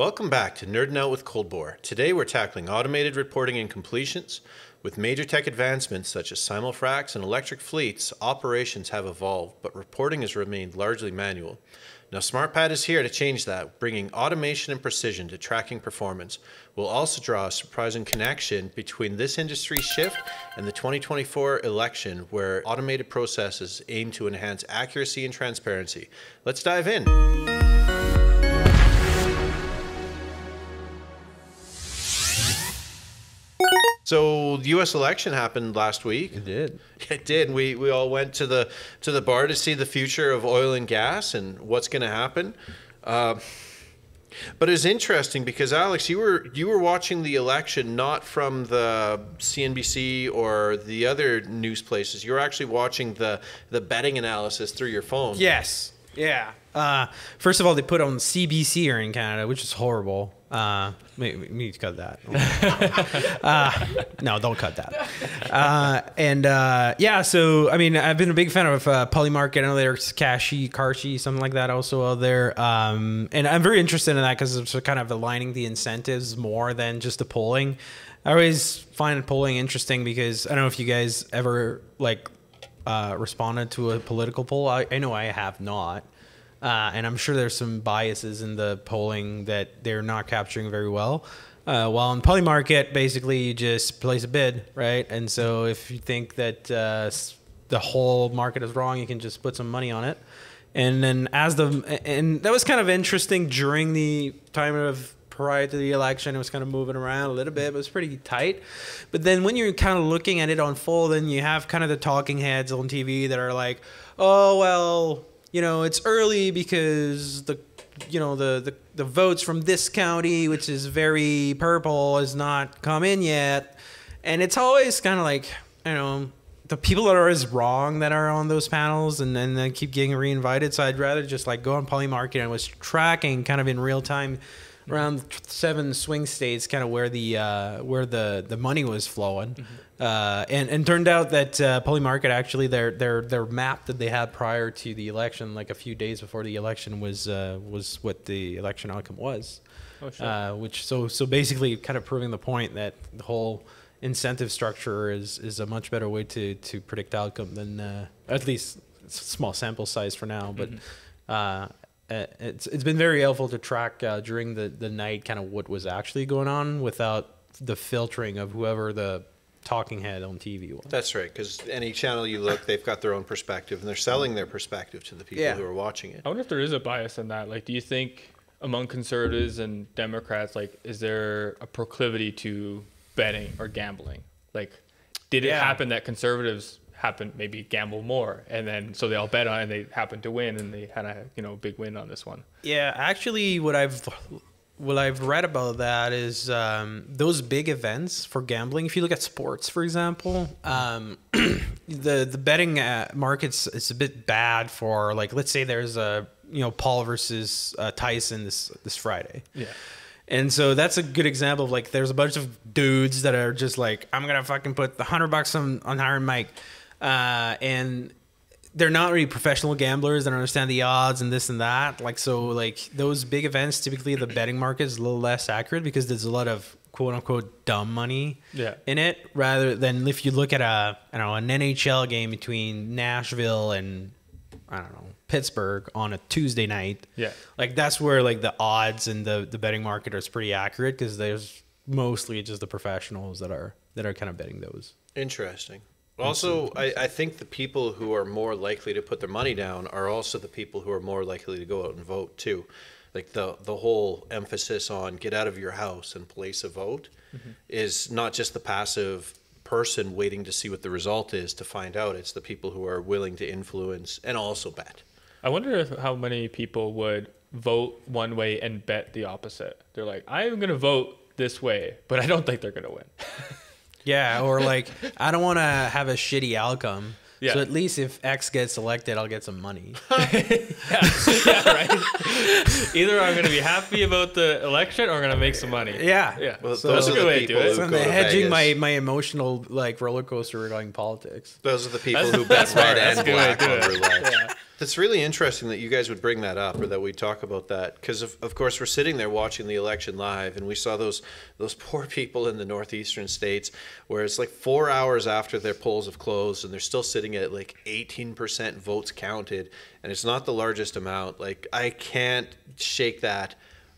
Welcome back to Nerding Out with Cold Bore. Today we're tackling automated reporting and completions. With major tech advancements such as simul-fracs and electric fleets, operations have evolved, but reporting has remained largely manual. Now SmartPAD is here to change that, bringing automation and precision to tracking performance. We'll also draw a surprising connection between this industry shift and the 2024 election, where automated processes aim to enhance accuracy and transparency. Let's dive in. So the U.S. election happened last week. It did. It did. We all went to the bar to see the future of oil and gas and what's going to happen. But it was interesting because Alex, you were watching the election not from the CNBC or the other news places. You were actually watching the betting analysis through your phone. Yes. Yeah. First of all, they put on CBC here in Canada, which is horrible. We need to cut that. No, don't cut that. Yeah, so I mean, I've been a big fan of Polymarket. I know there's Karshi, something like that, also out there. And I'm very interested in that because it's kind of aligning the incentives more than just the polling. I always find polling interesting because I don't know if you guys ever responded to a political poll. I know I have not. And I'm sure there's some biases in the polling that they're not capturing very well. While in Polymarket, basically you just place a bid, right? And so if you think that the whole market is wrong, you can just put some money on it. And then and that was kind of interesting during the time of prior to the election. It was kind of moving around a little bit, but it was pretty tight. But then when you're kind of looking at it unfold, then you have kind of the talking heads on TV that are like, oh, well, you know, it's early because the votes from this county, which is very purple, has not come in yet. And it's always kind of like, you know, the people that are as wrong that are on those panels and then they keep getting reinvited. So I'd rather just like go on Polymarket and was tracking kind of in real time around 7 swing states, kind of where the money was flowing. And turned out that Polymarket actually their map that they had prior to the election, like a few days before the election, was what the election outcome was. Oh, sure. Which so basically kind of proving the point that the whole incentive structure is a much better way to predict outcome than at least it's a small sample size for now, but it's been very helpful to track during the night kind of what was actually going on without the filtering of whoever the talking head on TV was. That's right, because any channel you look, they've got their own perspective, and they're selling their perspective to the people who are watching it. I wonder if there is a bias in that. Like, do you think among conservatives and Democrats, like, is there a proclivity to betting or gambling? Like, did it happen that conservatives maybe gamble more, and then so they all bet on it and they happen to win, and they had a big win on this one? Yeah, actually, what I've read about that is those big events for gambling. If you look at sports, for example, the betting markets is a bit bad for, like, let's say there's a Paul versus Tyson this Friday. Yeah. And so that's a good example of, like, there's a bunch of dudes that are just like, I'm gonna fucking put the $100 on Iron Mike, and they're not really professional gamblers that understand the odds and this and that. Like, so, like, those big events, typically the betting market is a little less accurate because there's a lot of quote unquote dumb money in it, rather than if you look at an NHL game between Nashville and, I don't know, Pittsburgh on a Tuesday night. Yeah. Like, that's where, like, the odds and the betting market is pretty accurate because there's mostly just the professionals that are kind of betting those. Interesting. Also, I think the people who are more likely to put their money down are also the people who are more likely to go out and vote too. Like, the whole emphasis on get out of your house and place a vote is not just the passive person waiting to see what the result is to find out. It's the people who are willing to influence and also bet. I wonder how many people would vote one way and bet the opposite. They're like, I'm going to vote this way, but I don't think they're going to win. Yeah, or like, I don't want to have a shitty outcome. Yeah. So at least if X gets elected, I'll get some money. Yeah, right. Either I'm going to be happy about the election or I'm going to make some money. Yeah. Well, so those are the people who go to hedging my emotional, like, roller coaster regarding politics. Those are the people who bet red and black on roulette. That's really interesting that you guys would bring that up, or that we talk about that, because of course we're sitting there watching the election live, and we saw those poor people in the northeastern states where it's like 4 hours after their polls have closed, and they're still sitting at like 18% votes counted, and it's not the largest amount. Like, I can't shake that.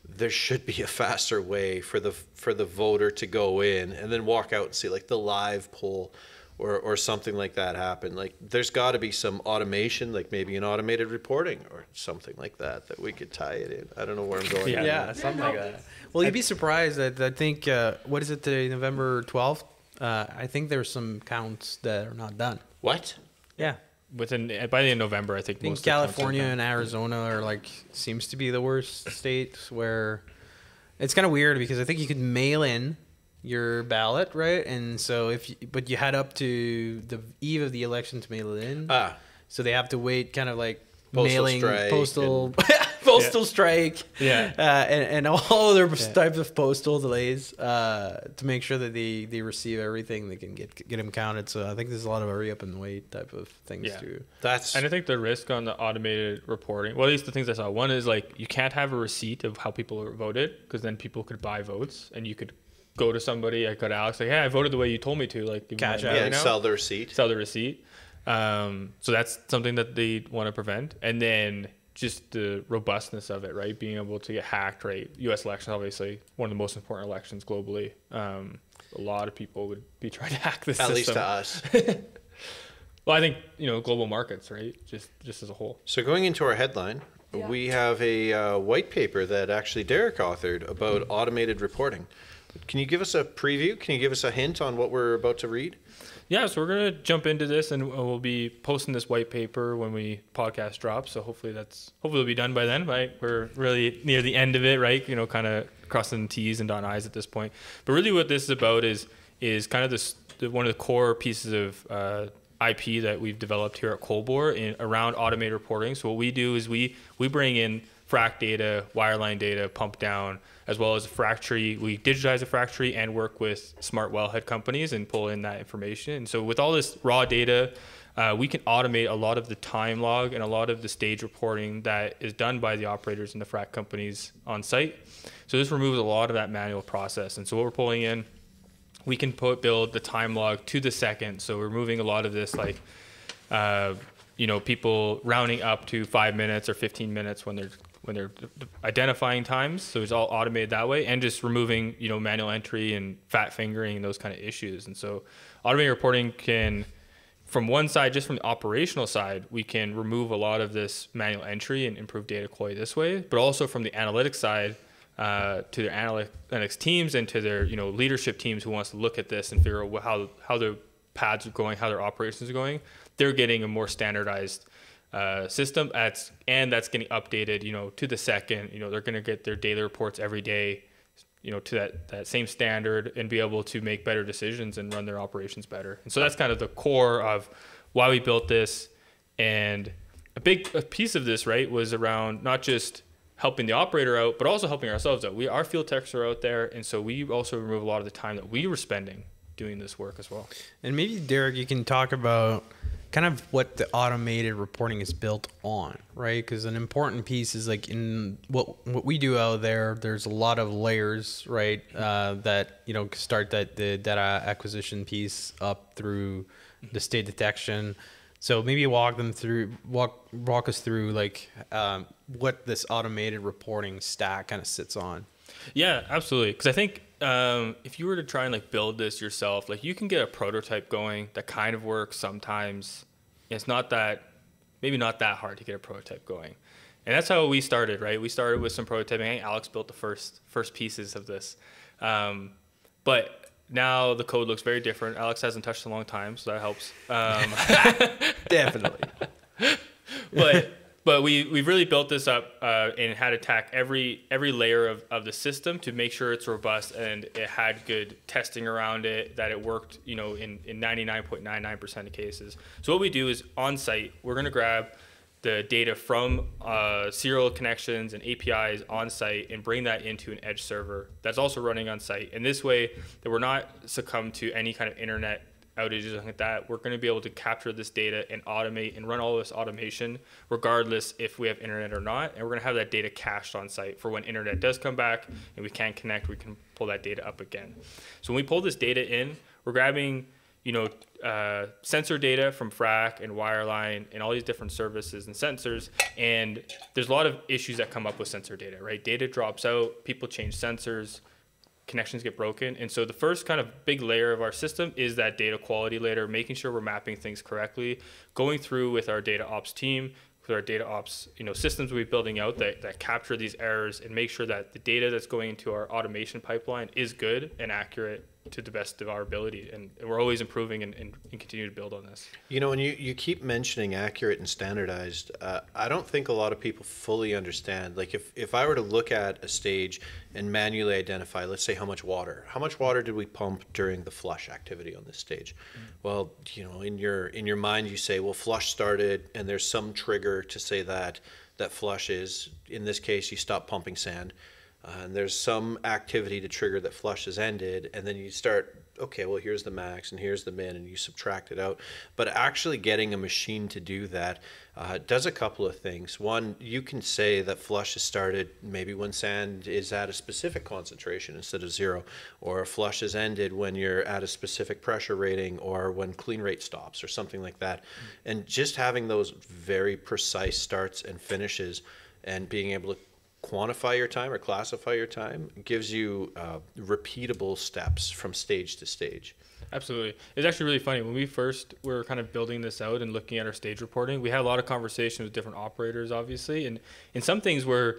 There should be a faster way for the voter to go in and then walk out and see like the live poll. Or something like that happen. Like, there's got to be some automation, like maybe an automated reporting or something like that we could tie it in. I don't know where I'm going. Yeah, something like that. Well, you'd be surprised that I think, what is it today, November 12th? I think there's some counts that are not done. What? Yeah. By the end of November, I think most California and Arizona are like, seems to be the worst states, where it's kind of weird because I think you could mail in your ballot, right? And so but you had up to the eve of the election to mail it in. So they have to wait, kind of like postal strike, and all other types of postal delays to make sure that they receive everything, they can get them counted. So I think there's a lot of hurry up and wait type of things too. And I think the risk on the automated reporting, well, at least the things I saw, one is like you can't have a receipt of how people voted, because then people could buy votes, and you could go to somebody, I go to Alex, like, hey, I voted the way you told me to, like, give cash out, and sell the receipt. So that's something that they want to prevent. And then just the robustness of it, right? Being able to get hacked, right? U.S. elections, obviously, one of the most important elections globally. A lot of people would be trying to hack this system. At least to us. Well, I think, global markets, right? Just as a whole. So going into our headline, we have a white paper that actually Derek authored about automated reporting. Can you give us a preview? Can you give us a hint on what we're about to read? Yeah, so we're going to jump into this, and we'll be posting this white paper when podcast drops. So hopefully it'll be done by then, right? We're really near the end of it, right? Kind of crossing T's and dotting I's at this point. But really what this is about is kind of one of the core pieces of IP that we've developed here at Colbor around automated reporting. So what we do is we bring in frac data, wireline data, pump down, as well as a frac tree. We digitize a frac tree and work with smart wellhead companies and pull in that information. And so with all this raw data, we can automate a lot of the time log and a lot of the stage reporting that is done by the operators and the frac companies on site. So this removes a lot of that manual process. And so what we're pulling in, we can build the time log to the second. So we're removing a lot of this, like, people rounding up to 5 minutes or 15 minutes when they're identifying times. So it's all automated that way, and just removing, manual entry and fat fingering and those kind of issues. And so automated reporting can, from one side, just from the operational side, we can remove a lot of this manual entry and improve data quality this way, but also from the analytics side, to their analytics teams and to their, leadership teams who wants to look at this and figure out how their pads are going, how their operations are going. They're getting a more standardized system that's getting updated, to the second. They're going to get their daily reports every day, to that same standard, and be able to make better decisions and run their operations better. And so that's kind of the core of why we built this. And a piece of this, right, was around not just helping the operator out, but also helping ourselves out. Our field techs are out there, and so we also remove a lot of the time that we were spending doing this work as well. And maybe, Derek, you can talk about kind of what the automated reporting is built on, right? Because an important piece is, like, in what we do out there, there's a lot of layers, right? That, start the data acquisition piece up through the state detection. So maybe walk us through, like, what this automated reporting stack kind of sits on. Yeah, absolutely. Because I think if you were to try and, like, build this yourself, like, you can get a prototype going that kind of works sometimes. It's maybe not that hard to get a prototype going. And that's how we started, right? We started with some prototyping. Alex built the first pieces of this. But now the code looks very different. Alex hasn't touched in a long time, so that helps. Definitely. But we've really built this up and had to attack every layer of the system to make sure it's robust and it had good testing around it, that it worked, in 99.99% of cases. So what we do is on site, we're going to grab the data from serial connections and APIs on site and bring that into an edge server that's also running on site. And this way that we're not succumb to any kind of internet outages and like that, we're going to be able to capture this data and automate and run all this automation regardless if we have internet or not. And we're going to have that data cached on site for when internet does come back and we can't connect, we can pull that data up again. So when we pull this data in, we're grabbing, sensor data from Frack and Wireline and all these different services and sensors. And there's a lot of issues that come up with sensor data, right? Data drops out, people change sensors, connections get broken. And so the first kind of big layer of our system is that data quality layer, making sure we're mapping things correctly, going through with our data ops team, with our data ops, systems we're building out that capture these errors and make sure that the data that's going into our automation pipeline is good and accurate to the best of our ability. And we're always improving and continue to build on this. And you keep mentioning accurate and standardized. I don't think a lot of people fully understand. Like if I were to look at a stage and manually identify, let's say how much water did we pump during the flush activity on this stage? Well, in your mind you say, well, flush started and there's some trigger to say that flush is, in this case, you stop pumping sand. And there's some activity to trigger that flush has ended, and then you start, okay, well, here's the max and here's the min, and you subtract it out. But actually getting a machine to do that does a couple of things. One, you can say that flush has started maybe when sand is at a specific concentration instead of zero, or flush has ended when you're at a specific pressure rating, or when clean rate stops, or something like that. And just having those very precise starts and finishes and being able to quantify your time or classify your time gives you repeatable steps from stage to stage. Absolutely. It's actually really funny. When we first were kind of building this out and looking at our stage reporting, we had a lot of conversations with different operators, obviously. And some things were,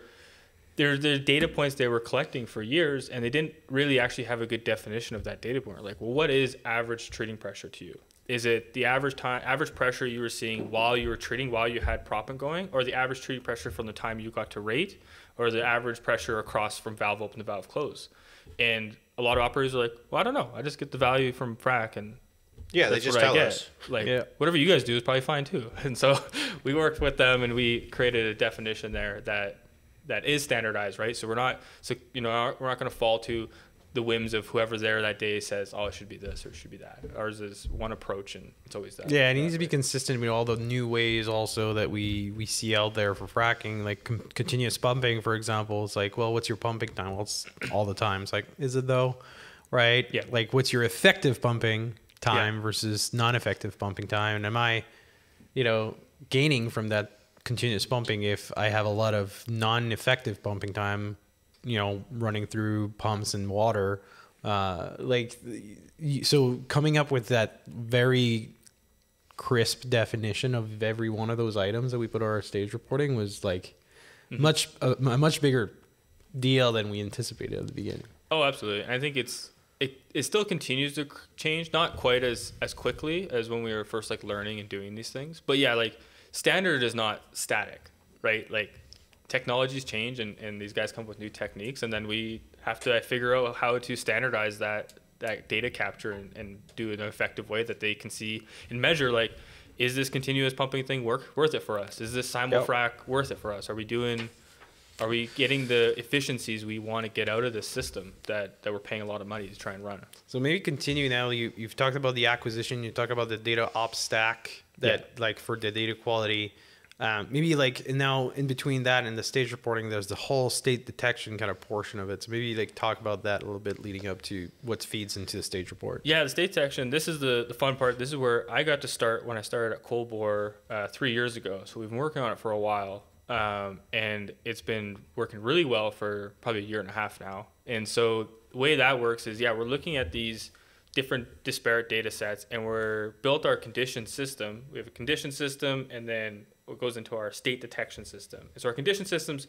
there data points they were collecting for years, and they didn't really actually have a good definition of that data point. Like, well, what is average treating pressure to you? Is it the average pressure you were seeing while you were treating, while you had proppant going, or the average treating pressure from the time you got to rate, or the average pressure across from valve open to valve close? And a lot of operators are like, well, I don't know. I just get the value from Frack, and yeah, they just tell us. Like, whatever you guys do is probably fine too. And so we worked with them and we created a definition there that is standardized, right? So we're not going to fall to the whims of whoever's there that day says, oh, it should be this or it should be that. Ours is one approach, and it's always that. Yeah, and it needs to be consistent with all the new ways also that we see out there for fracking, like continuous pumping, for example. It's like, well, what's your pumping time? Well, it's all the time. It's like, is it though? Right? Yeah. Like, what's your effective pumping time versus non-effective pumping time? And am I, gaining from that continuous pumping if I have a lot of non-effective pumping time, running through pumps and water, so coming up with that very crisp definition of every one of those items that we put on our stage reporting was like a much bigger deal than we anticipated at the beginning. Oh, absolutely. I think it still continues to change, not quite as quickly as when we were first learning and doing these things. But yeah, standard is not static, right? Technologies change and these guys come up with new techniques, and then we have to figure out how to standardize that data capture and do it in an effective way that they can see and measure, is this continuous pumping thing worth it for us? Is this simul-frac worth it for us? Are we getting the efficiencies we want to get out of this system that we're paying a lot of money to try and run? So maybe continue now. You've talked about the acquisition, you talked about the data ops stack that for the data quality. Maybe now in between that and the stage reporting, there's the whole state detection kind of portion of it. So maybe talk about that a little bit leading up to what feeds into the stage report. Yeah, the state detection, this is the fun part. This is where I got to start when I started at Cold Bore 3 years ago. So we've been working on it for a while, and it's been working really well for probably a year and a half now. And so the way that works is, we're looking at these different disparate data sets, and we're built our condition system. We have a condition system, and then it goes into our state detection system. And so our condition systems,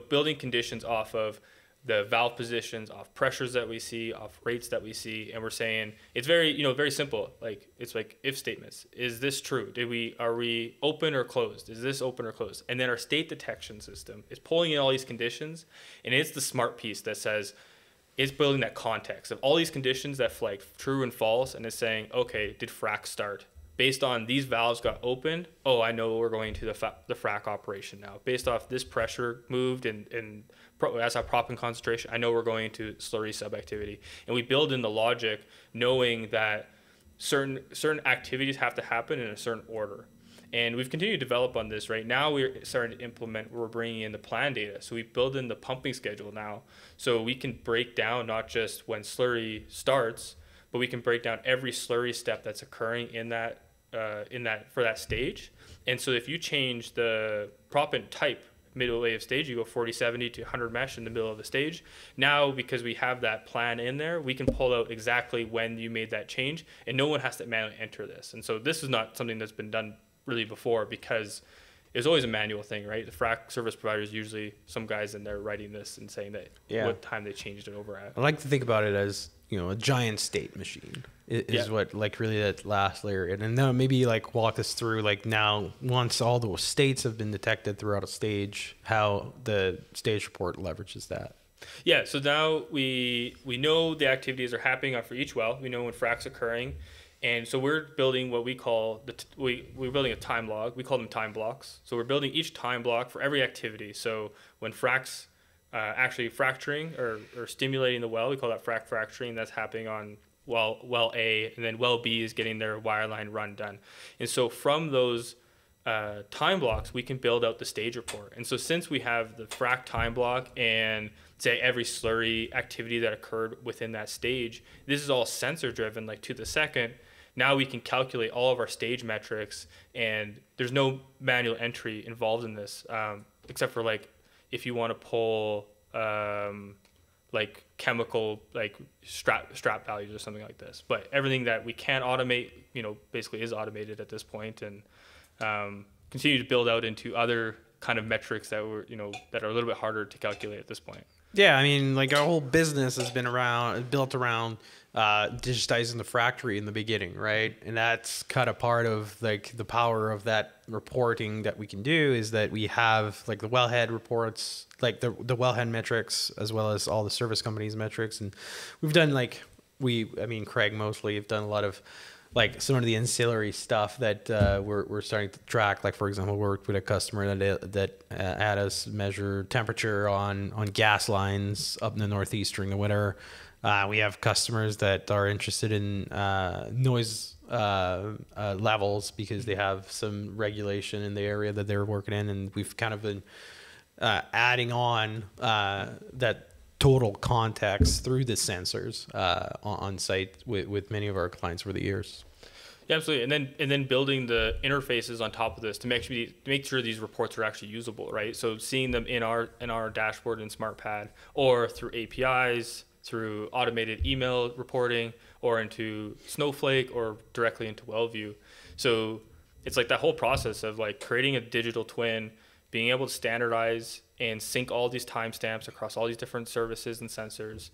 building conditions off of the valve positions, off pressures that we see, off rates that we see, and we're saying it's very, very simple. It's like if statements. Is this true? Are we open or closed? Is this open or closed? And then our state detection system is pulling in all these conditions, and it's the smart piece that says it's building that context of all these conditions that flag true and false, and it's saying, okay, did frac start? Based on these valves got opened, I know we're going to the frac operation now. Based off this pressure moved and as our proppant concentration, I know we're going to slurry subactivity. And we build in the logic knowing that certain activities have to happen in a certain order. And we've continued to develop on this. Right now, we're starting to implement, we're bringing in the plan data. So we build in the pumping schedule now. So we can break down not just when slurry starts, but we can break down every slurry step that's occurring in that for that stage. And so if you change the proppant type midway of stage, you go 40/70 to 100 mesh in the middle of the stage. Now, because we have that plan in there, we can pull out exactly when you made that change, and no one has to manually enter this. And so this is not something that's been done really before, because it's always a manual thing, right? The frac service providers, usually some guys in there writing this and saying that what time they changed it over at. I like to think about it as, a giant state machine is what like really that last layer. And then maybe like walk us through like now, once all those states have been detected throughout a stage, how the stage report leverages that. Yeah, so now we know the activities are happening for each well. We know when frac's occurring. And so we're building what we call we're building a time log. We call them time blocks. So we're building each time block for every activity. So when frac's actually fracturing or stimulating the well, we call that fracturing. That's happening on well A, and then well B is getting their wireline run done. And so from those time blocks, we can build out the stage report. And so since we have the frac time block and say every slurry activity that occurred within that stage, this is all sensor driven, like to the second. Now we can calculate all of our stage metrics, and there's no manual entry involved in this, except for like if you want to pull like chemical like strap values or something like this. But everything that we can automate, basically is automated at this point, and continue to build out into other kind of metrics that that are a little bit harder to calculate at this point. Yeah, I mean, like our whole business has been built around digitizing the factory in the beginning, right? And that's kind of part of like the power of that reporting that we can do, is that we have like the wellhead reports, like the wellhead metrics, as well as all the service companies metrics. And we've done Craig mostly have done a lot of like some of the ancillary stuff that we're starting to track. Like, for example, we worked with a customer that had us measure temperature on gas lines up in the Northeast during the winter. We have customers that are interested in noise levels because they have some regulation in the area that they're working in, and we've kind of been adding on that total context through the sensors on site with many of our clients over the years. Yeah, absolutely. And then building the interfaces on top of this to make sure these reports are actually usable, right? So seeing them in our dashboard in SmartPAD, or through APIs, through automated email reporting, or into Snowflake, or directly into WellView. So it's like that whole process of like creating a digital twin, being able to standardize and sync all these timestamps across all these different services and sensors,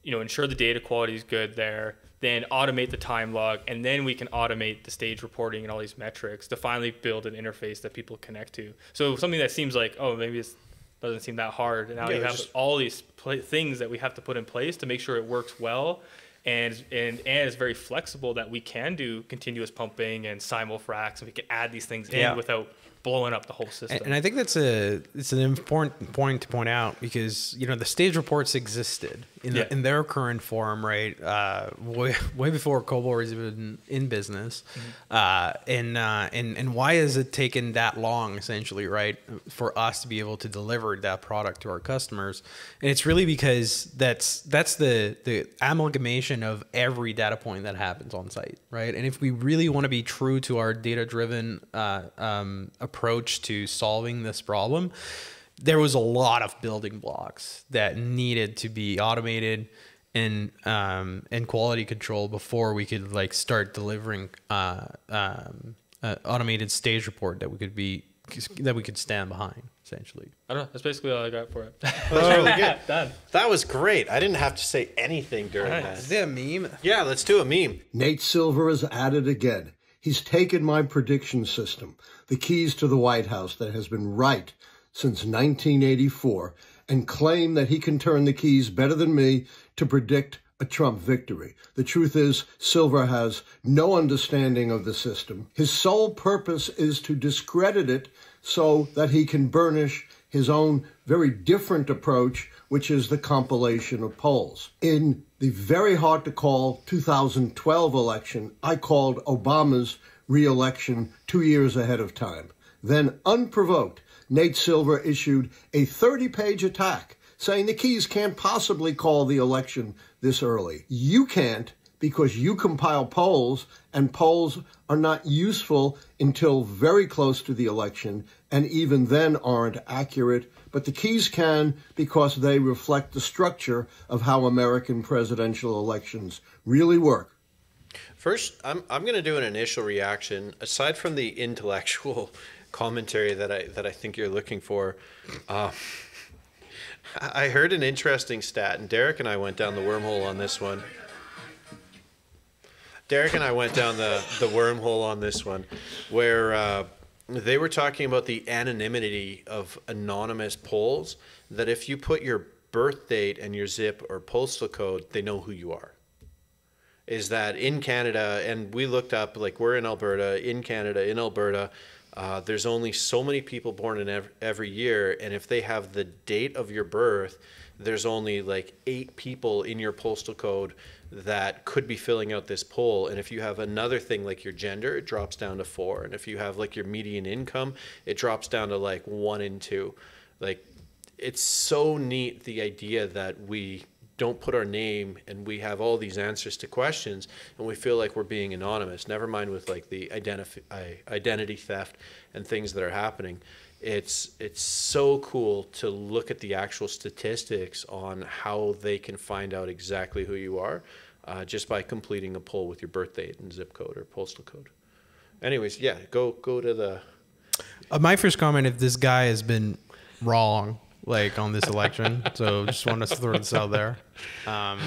ensure the data quality is good there, then automate the time log, and then we can automate the stage reporting and all these metrics to finally build an interface that people connect to. So something that seems like, oh, maybe it doesn't seem that hard, and now you have all these things that we have to put in place to make sure it works well, and it's very flexible, that we can do continuous pumping and simul-fracs, and we can add these things in without blowing up the whole system. And I think it's an important point to point out, because the stage reports existed in their current form, right? Way before Cobalt was even in business. Mm-hmm. And why has it taken that long, essentially, right, for us to be able to deliver that product to our customers? And it's really because that's the amalgamation of every data point that happens on site, right? And if we really want to be true to our data-driven approach to solving this problem, there was a lot of building blocks that needed to be automated and quality control before we could like start delivering automated stage report that we could stand behind, essentially. I don't know. That's basically all I got for it. That was really good. Done. That was great. I didn't have to say anything during that. Is there a meme? Yeah, let's do a meme. Nate Silver is at it again. He's taken my prediction system, the keys to the White House that has been right since 1984, and claimed that he can turn the keys better than me to predict a Trump victory. The truth is, Silver has no understanding of the system. His sole purpose is to discredit it so that he can burnish his own very different approach, which is the compilation of polls. In the very hard-to-call 2012 election, I called Obama's re-election 2 years ahead of time. Then, unprovoked, Nate Silver issued a 30-page attack saying the Keys can't possibly call the election this early. You can't because you compile polls, and polls are not useful until very close to the election, and even then aren't accurate. But the Keys can because they reflect the structure of how American presidential elections really work. First, I'm going to do an initial reaction. Aside from the intellectual commentary that I think you're looking for, I heard an interesting stat, and Derek and I went down the wormhole on this one. Where they were talking about the anonymity of anonymous polls, that if you put your birth date and your zip or postal code, they know who you are. Is that in Canada, and we looked up, like we're in Alberta, there's only so many people born in every year, and if they have the date of your birth, there's only like 8 people in your postal code that could be filling out this poll. And if you have another thing like your gender, it drops down to 4. And if you have like your median income, it drops down to like 1 and 2. Like, it's so neat, the idea that we don't put our name and we have all these answers to questions and we feel like we're being anonymous. Never mind with like the identity theft and things that are happening. It's so cool to look at the actual statistics on how they can find out exactly who you are just by completing a poll with your birth date and zip code or postal code. Anyways, yeah, go to the... My first comment, if this guy has been wrong, like on this election, so just want to throw this out there. I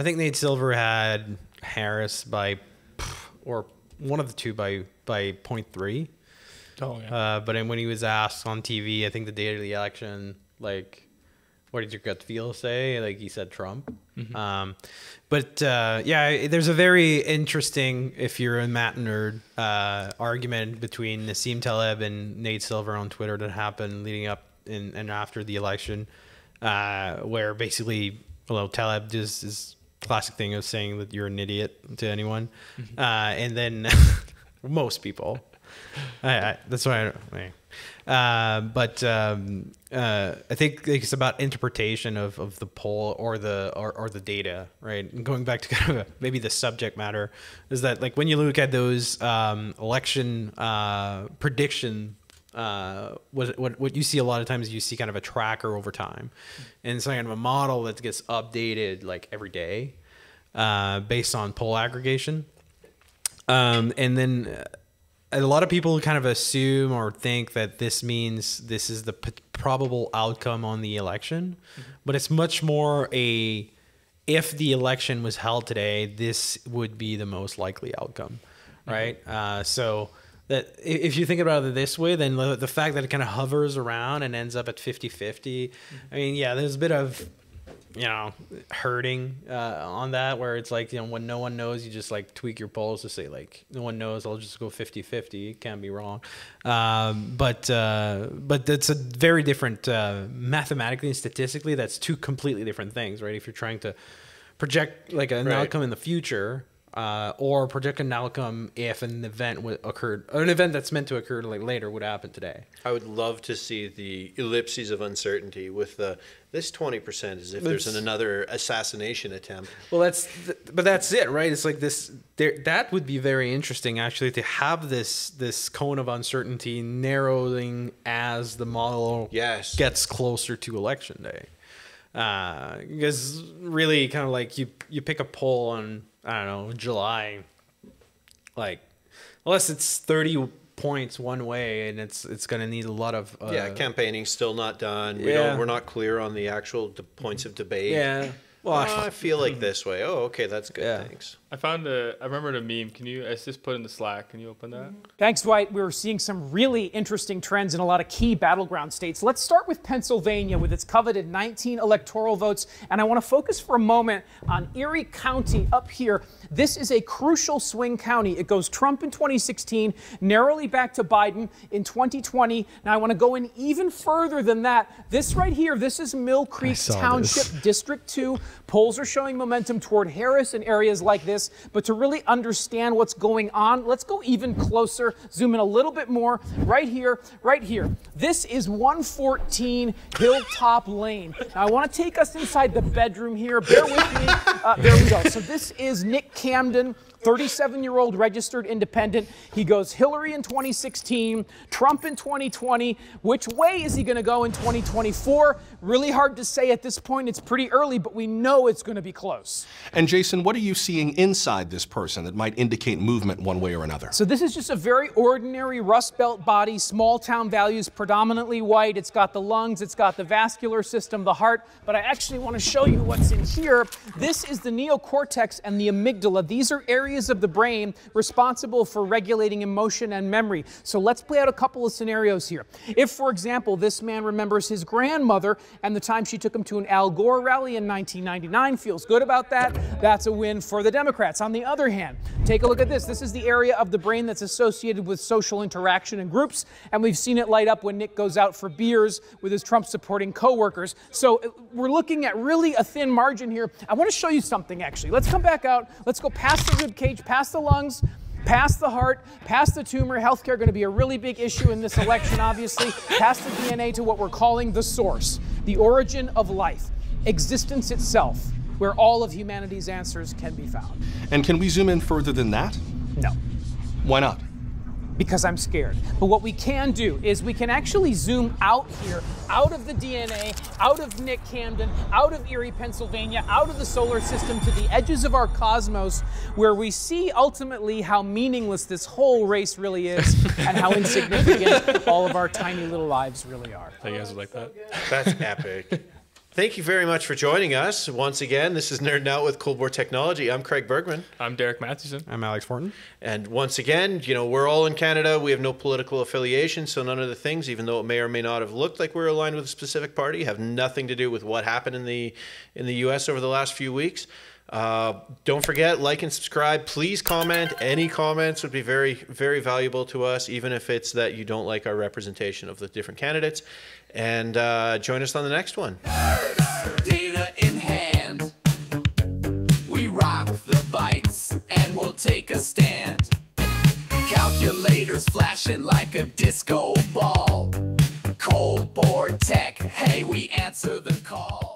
think Nate Silver had Harris by, or one of the two by 0.3. Oh, yeah. But then when he was asked on TV, I think the day of the election, like, what did your gut feel say? Like, he said Trump. Mm-hmm. Yeah, there's a very interesting, if you're a Matt nerd, argument between Nassim Taleb and Nate Silver on Twitter that happened leading up and after the election, where basically, well, Taleb just is classic thing of saying that you're an idiot to anyone. Mm-hmm. And then most people. That's why I think it's about interpretation of the poll or the data, right? And going back to kind of maybe the subject matter is that, like, when you look at those election prediction, what you see a lot of times, you see kind of a tracker over time, and it's kind of a model that gets updated like every day based on poll aggregation, and then a lot of people kind of assume or think that this means this is the probable outcome on the election, but it's much more if the election was held today, this would be the most likely outcome, right? So that if you think about it this way, then the fact that it kind of hovers around and ends up at 50-50, I mean, yeah, there's a bit of, hurting on that, where it's like, when no one knows, you just like tweak your polls to say like, no one knows, I'll just go 50-50. Can't be wrong. But that's a very different, mathematically and statistically, that's two completely different things, right? If you're trying to project like an outcome in the future, or project an outcome if an event occurred, or an event that's meant to occur like later would happen today. I would love to see the ellipses of uncertainty with this 20% as if there's another assassination attempt. Well, that's it, right? It's like this. That would be very interesting, actually, to have this cone of uncertainty narrowing as the model gets closer to election day. Because really, kind of like you pick a poll on, I don't know, July, like, unless it's 30 points one way, and it's going to need a lot of campaigning still not done. We're not clear on the actual points of debate. Well, I feel like this way. Oh, okay, that's good. Yeah. Thanks. I remembered a meme. It's just put in the Slack. Can you open that? Thanks, Dwight. We're seeing some really interesting trends in a lot of key battleground states. Let's start with Pennsylvania with its coveted 19 electoral votes. And I want to focus for a moment on Erie County up here. This is a crucial swing county. It goes Trump in 2016, narrowly back to Biden in 2020. Now I want to go in even further than that. This right here, this is Mill Creek Township, District 2. Polls are showing momentum toward Harris and areas like this. But to really understand what's going on, let's go even closer, zoom in a little bit more. Right here, right here. This is 114 Hilltop Lane. Now I want to take us inside the bedroom here. Bear with me. There we go. So this is Nick Camden, 37-year-old registered independent. He goes Hillary in 2016, Trump in 2020. Which way is he going to go in 2024? Really hard to say at this point. It's pretty early, but we know it's going to be close. And Jason, what are you seeing inside this person that might indicate movement one way or another? So this is just a very ordinary Rust Belt body, small town values, predominantly white. It's got the lungs, it's got the vascular system, the heart, but I actually want to show you what's in here. This is the neocortex and the amygdala. These are areas of the brain responsible for regulating emotion and memory. So let's play out a couple of scenarios here. If, for example, this man remembers his grandmother and the time she took him to an Al Gore rally in 1999, feels good about that, that's a win for the Democrats. On the other hand, take a look at this. This is the area of the brain that's associated with social interaction and groups, and we've seen it light up when Nick goes out for beers with his Trump-supporting coworkers. So we're looking at really a thin margin here. I want to show you something, actually. Let's come back out. Let's go past the rib cage, past the lungs, past the heart, past the tumor. Healthcare going to be a really big issue in this election, obviously. Past the DNA to what we're calling the source, the origin of life, existence itself, where all of humanity's answers can be found. And can we zoom in further than that? No. Why not? Because I'm scared. But what we can do is we can actually zoom out here, out of the DNA, out of Nick Camden, out of Erie, Pennsylvania, out of the solar system to the edges of our cosmos, where we see ultimately how meaningless this whole race really is and how insignificant all of our tiny little lives really are. You guys would like that? That's epic. Thank you very much for joining us. Once again, this is Nerding Out with Cold War Technology. I'm Craig Bergman. I'm Derek Mathewson. I'm Alex Fortin. And once again, you know, we're all in Canada. We have no political affiliation, so none of the things, even though it may or may not have looked like we're aligned with a specific party, have nothing to do with what happened in the U.S. over the last few weeks. Don't forget, like and subscribe. Please comment. Any comments would be very, very valuable to us, even if it's that you don't like our representation of the different candidates. And join us on the next one. Data in hand, we rock the bytes and we'll take a stand. Calculators flashing like a disco ball. Cold War Tech, hey, we answer the call.